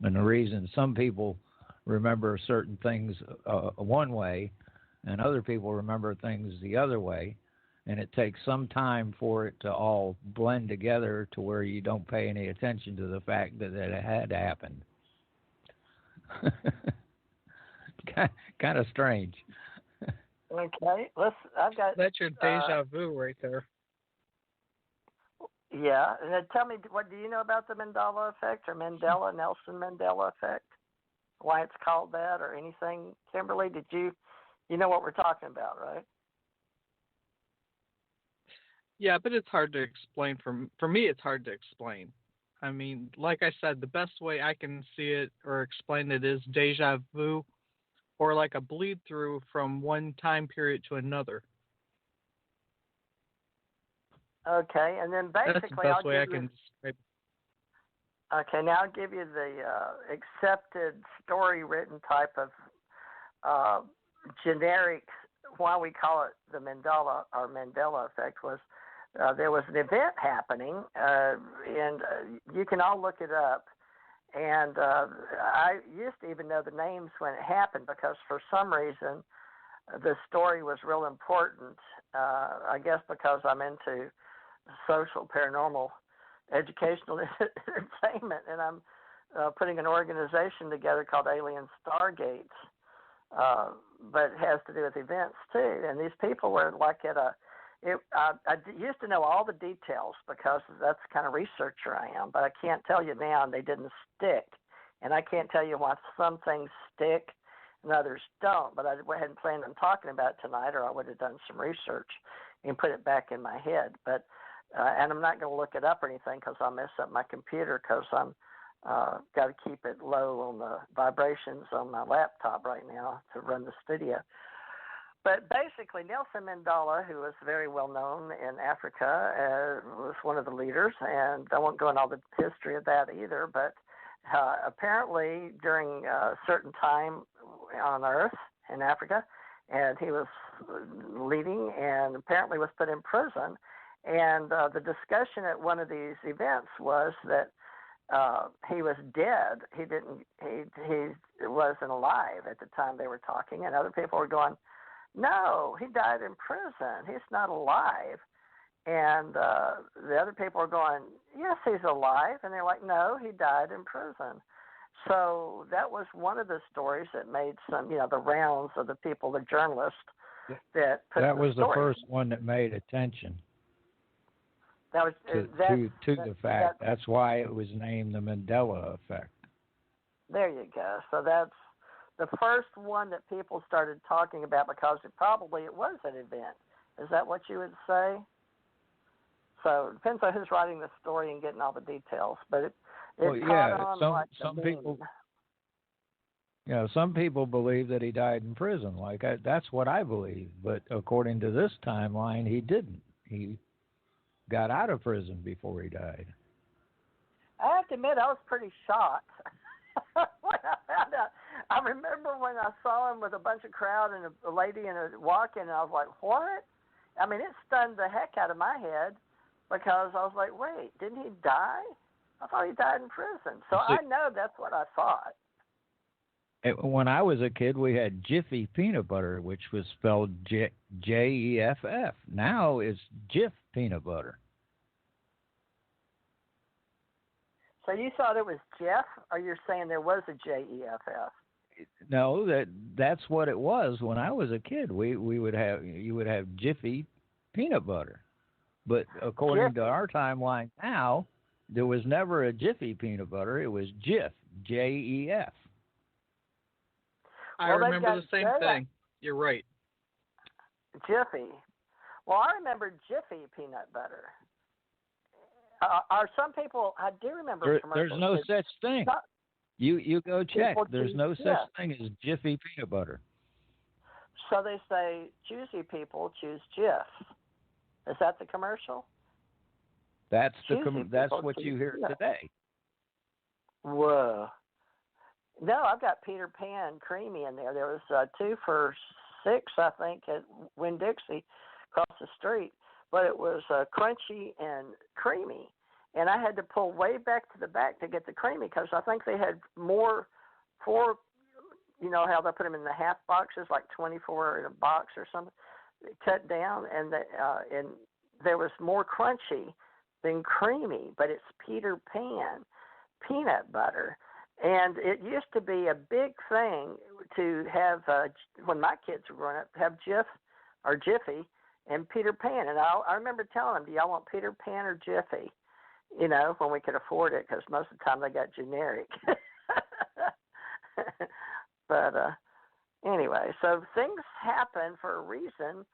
And the reason some people remember certain things one way and other people remember things the other way, and it takes some time for it to all blend together to where you don't pay any attention to the fact that it had happened. Kind of strange. Okay, I've got. That's your deja vu right there. Yeah, and then tell me, what do you know about the Mandela effect or Nelson Mandela effect? Why it's called that or anything? Kimberly, you know what we're talking about, right? Yeah, but it's hard to explain. For me, it's hard to explain. I mean, like I said, the best way I can see it or explain it is deja vu, or like a bleed through from one time period to another. Okay, and then basically, that's the best way I can describe it. Okay, now I'll give you the accepted story-written type of generic. Why we call it the Mandela effect was there was an event happening, and you can all look it up. And I used to even know the names when it happened because for some reason the story was real important. I guess because I'm into social, paranormal, educational entertainment, and I'm putting an organization together called Alien Stargate, but it has to do with events too. And these people were like I used to know all the details because that's the kind of researcher I am, but I can't tell you now, and they didn't stick. And I can't tell you why some things stick and others don't, but I hadn't planned on talking about it tonight, or I would have done some research and put it back in my head. But and I'm not going to look it up or anything because I'll mess up my computer because I'm got to keep it low on the vibrations on my laptop right now to run the studio. But basically, Nelson Mandela, who was very well known in Africa, was one of the leaders, and I won't go into all the history of that either, but apparently during a certain time on Earth in Africa, and he was leading and apparently was put in prison. And the discussion at one of these events was that he was dead. He wasn't alive at the time they were talking, and other people were going, "No, he died in prison. He's not alive." And the other people are going, "Yes, he's alive." And they're like, "No, he died in prison." So that was one of the stories that made some, the rounds of the people, the journalists that put that was the story. first one that made attention. That was to the fact. That's why it was named the Mandela effect. There you go. So that's the first one that people started talking about because it was an event. Is that what you would say? So it depends on who's writing the story and getting all the details. But it caught on like some people. Yeah, some people believe that he died in prison. That's what I believe. But according to this timeline, he didn't. He got out of prison before he died. I have to admit, I was pretty shocked when I found out. I remember when I saw him with a bunch of crowd and a lady and walking, and I was like, "What?" I mean, it stunned the heck out of my head because I was like, "Wait, didn't he die? I thought he died in prison." So I know that's what I thought. When I was a kid, we had Jiffy peanut butter, which was spelled Jeff. Now it's Jif peanut butter. So you thought it was Jeff, or you're saying there was a Jeff? No, that's what it was when I was a kid. You would have Jiffy peanut butter, but according to our timeline now, there was never a Jiffy peanut butter. It was Jif, Jef. I remember the same thing. You're right. Jiffy. Well, I remember Jiffy peanut butter. Are some people? I do remember commercials. There's no such thing. You go check. There's no such thing as Jiffy peanut butter. So they say, choosy people choose Jif. Is that the commercial? That's what you hear today. Whoa. No, I've got Peter Pan Creamy in there. There was 2 for $6, I think, at Winn-Dixie across the street. But it was crunchy and creamy. and I had to pull way back to the back to get the creamy because I think they had four, you know how they put them in the half boxes, like 24 in a box or something, cut down, and there was more crunchy than creamy, but it's Peter Pan peanut butter. And it used to be a big thing to have, when my kids were growing up, have Jiffy and Peter Pan. And I remember telling them, do y'all want Peter Pan or Jiffy? You know, when we could afford it, because most of the time they got generic. But anyway, so things happen for a reason,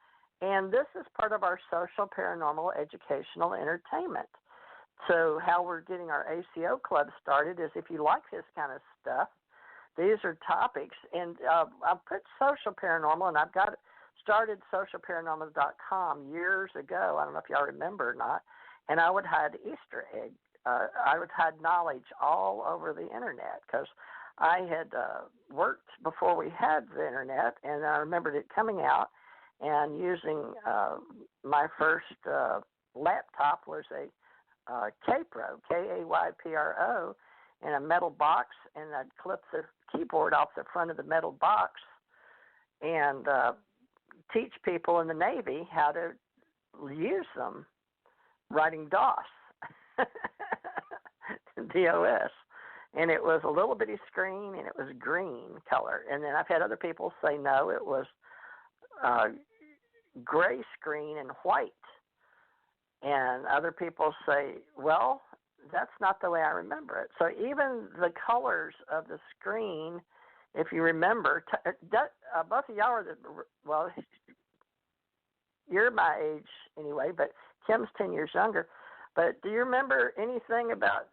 and this is part of our social, paranormal, educational entertainment. So how we're getting our ACO club started is if you like this kind of stuff, these are topics. And I put social paranormal, and I've got started socialparanormal.com years ago. I don't know if y'all remember or not. And I would hide Easter egg. I would hide knowledge all over the internet because I had worked before we had the internet, and I remembered it coming out and using my first laptop was a Kaypro, Kaypro, in a metal box, and I'd clip the keyboard off the front of the metal box and teach people in the Navy how to use them, writing DOS, DOS. And it was a little bitty screen, and it was green color. And then I've had other people say, no, it was gray screen and white. And other people say, well, that's not the way I remember it. So even the colors of the screen, if you remember, both of y'all are well, you're my age anyway, but Kim's 10 years younger. But do you remember anything about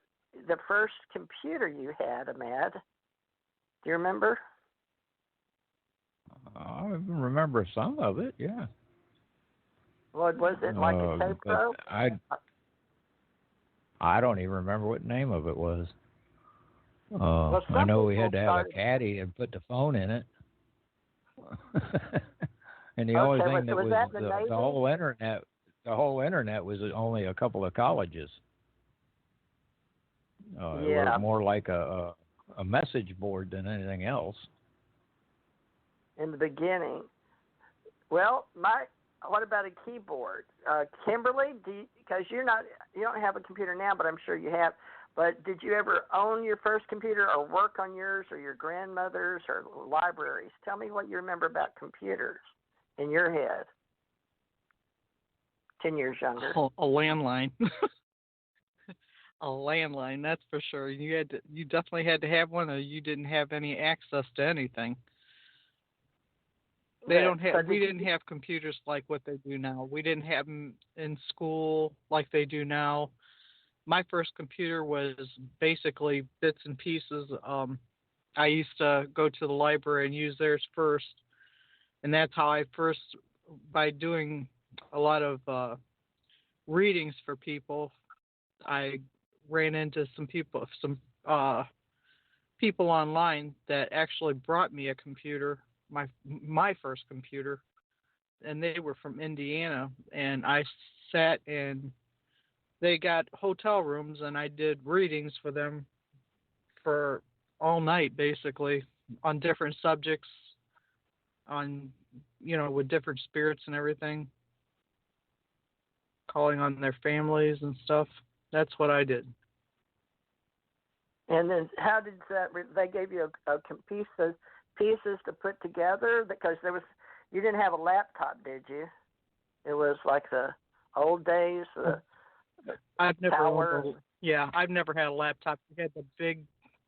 the first computer you had, Ahmad? Do you remember? I remember some of it, yeah. Well, was it like a Kaypro? I don't even remember what name of it was. I know we had to have a caddy and put the phone in it. And the only thing that was the whole internet was only a couple of colleges. It was more like a message board than anything else. In the beginning. Well, what about a keyboard? Kimberly, because you don't have a computer now, but I'm sure you have. But did you ever own your first computer or work on yours or your grandmother's or libraries? Tell me what you remember about computers in your head. 10 years younger. Oh, a landline. A landline, that's for sure. You definitely had to have one, or you didn't have any access to anything. We didn't have computers like what they do now. We didn't have them in school like they do now. My first computer was basically bits and pieces. I used to go to the library and use theirs first, and that's how I first, by doing a lot of readings for people, I ran into some people online that actually brought me a computer, my first computer, and they were from Indiana, and I sat and they got hotel rooms, and I did readings for them for all night, basically, on different subjects, with different spirits and everything, calling on their families and stuff. That's what I did. And then how did that? They gave you a pieces to put together, because you didn't have a laptop, did you? It was like the old days. I've never had a laptop. You had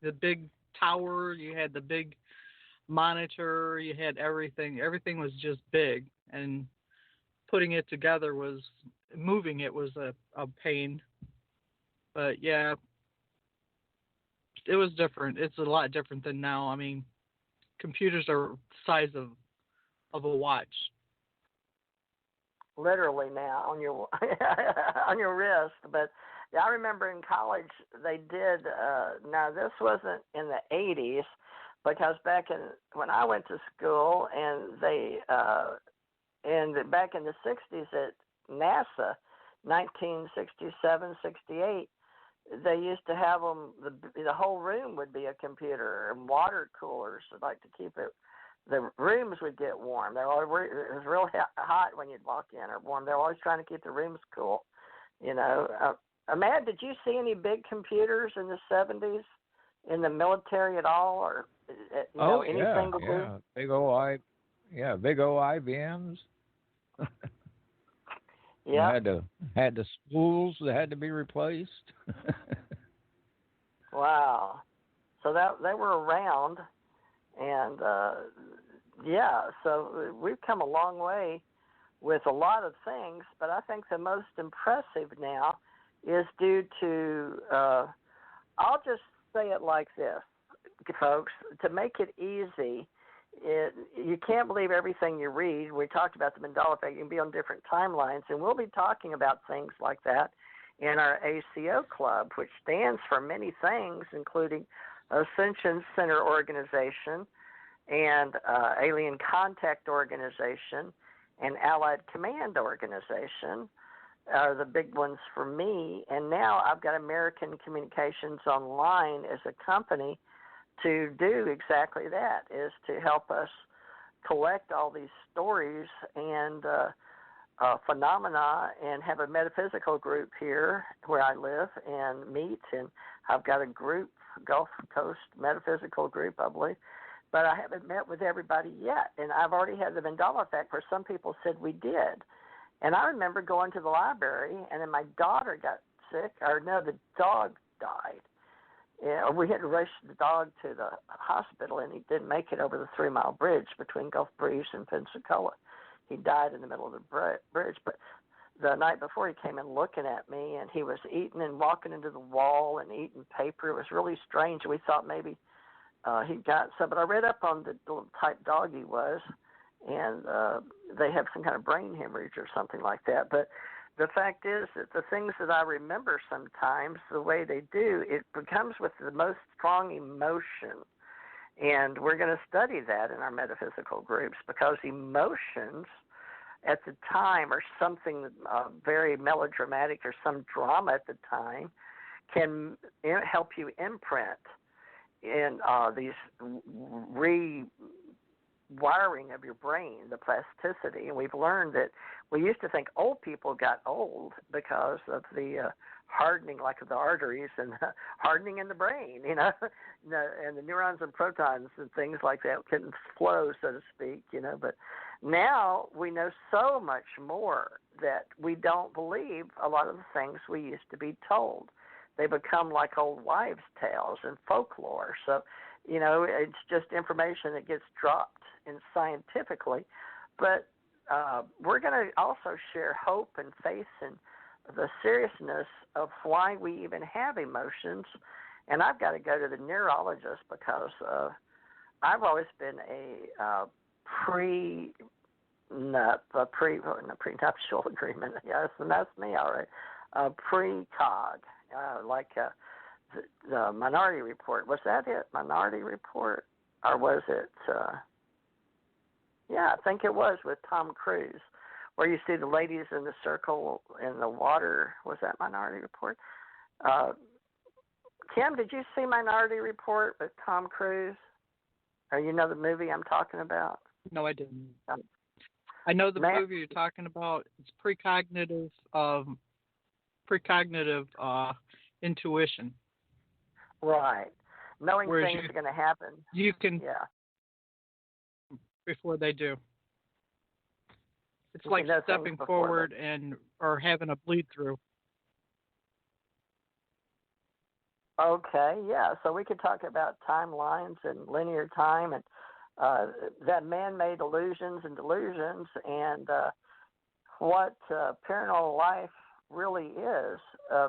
the big tower. You had the big monitor. You had everything. Everything was just big, and putting it together moving it was a pain. But yeah, it was different. It's a lot different than now. I mean, computers are the size of a watch. Literally now on your on your wrist. But yeah, I remember in college they did. Now this wasn't in the 80s, because when I went to school, and back in the 60s at NASA, 1967, 68, they used to have them. The whole room would be a computer and water coolers, like to keep it. The rooms would get warm. It was real hot when you'd walk in, or warm. They're always trying to keep the rooms cool. You know, Ahmad, did you see any big computers in the 70s in the military at all, or anything to do? Big old IBMs. Yeah. Had the spools that had to be replaced. Wow. So that they were around, and so we've come a long way with a lot of things, but I think the most impressive now is due to, I'll just say it like this, folks, to make it easy. You can't believe everything you read. We talked about the Mandela effect. You can be on different timelines, and we'll be talking about things like that in our ACO Club, which stands for many things, including Ascension Center Organization and Alien Contact Organization and Allied Command Organization are the big ones for me. And now I've got American Communications Online as a company to do exactly that, is to help us collect all these stories and phenomena, and have a metaphysical group here where I live and meet. And I've got a group, Gulf Coast Metaphysical Group, I believe, but I haven't met with everybody yet. And I've already had the Mandela effect where some people said we did. And I remember going to the library, and then my daughter got sick, the dog died. Yeah, we had to rush the dog to the hospital, and he didn't make it over the 3 Mile Bridge between Gulf Breeze and Pensacola. He died in the middle of the bridge. But the night before, he came in looking at me, and he was eating and walking into the wall and eating paper. It was really strange. We thought maybe he got some, but I read up on the little type dog he was, and they have some kind of brain hemorrhage or something like that. But the fact is that the things that I remember sometimes, the way they do, it becomes with the most strong emotion. And we're going to study that in our metaphysical groups, because emotions at the time are something very melodramatic, or some drama at the time can help you imprint in these rewiring of your brain, the plasticity. And we've learned that we used to think old people got old because of the hardening, like of the arteries, and hardening in the brain, and the neurons and protons and things like that couldn't flow, so to speak, But now we know so much more that we don't believe a lot of the things we used to be told. They become like old wives' tales and folklore. So, it's just information that gets dropped in scientifically. But we're going to also share hope and faith and the seriousness of why we even have emotions. And I've got to go to the neurologist, because I've always been a prenuptial agreement. Yes, and that's me, all right. Precog, like the Minority Report. Was that it, Minority Report? Or was it, I think it was, with Tom Cruise, where you see the ladies in the circle in the water. Was that Minority Report? Kim, did you see Minority Report with Tom Cruise? Or the movie I'm talking about? No, I didn't. I know the movie you're talking about. It's precognitive intuition. Right. Knowing Whereas things are going to happen. You can, before they do. It's like stepping forward or having a bleed through. Okay, yeah. So we could talk about timelines and linear time, and that man-made illusions and delusions, and what paranormal life really is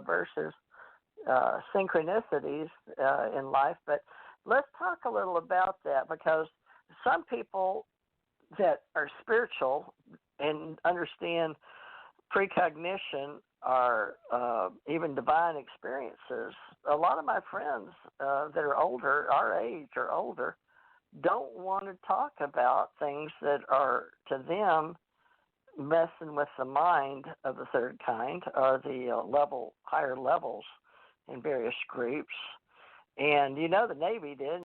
versus synchronicities in life. But let's talk a little about that, because some people that are spiritual and understand precognition are even divine experiences. A lot of my friends that are older, our age or older, don't want to talk about things that are, to them, messing with the mind of the third kind, or the higher levels, in various groups. And you know the Navy did.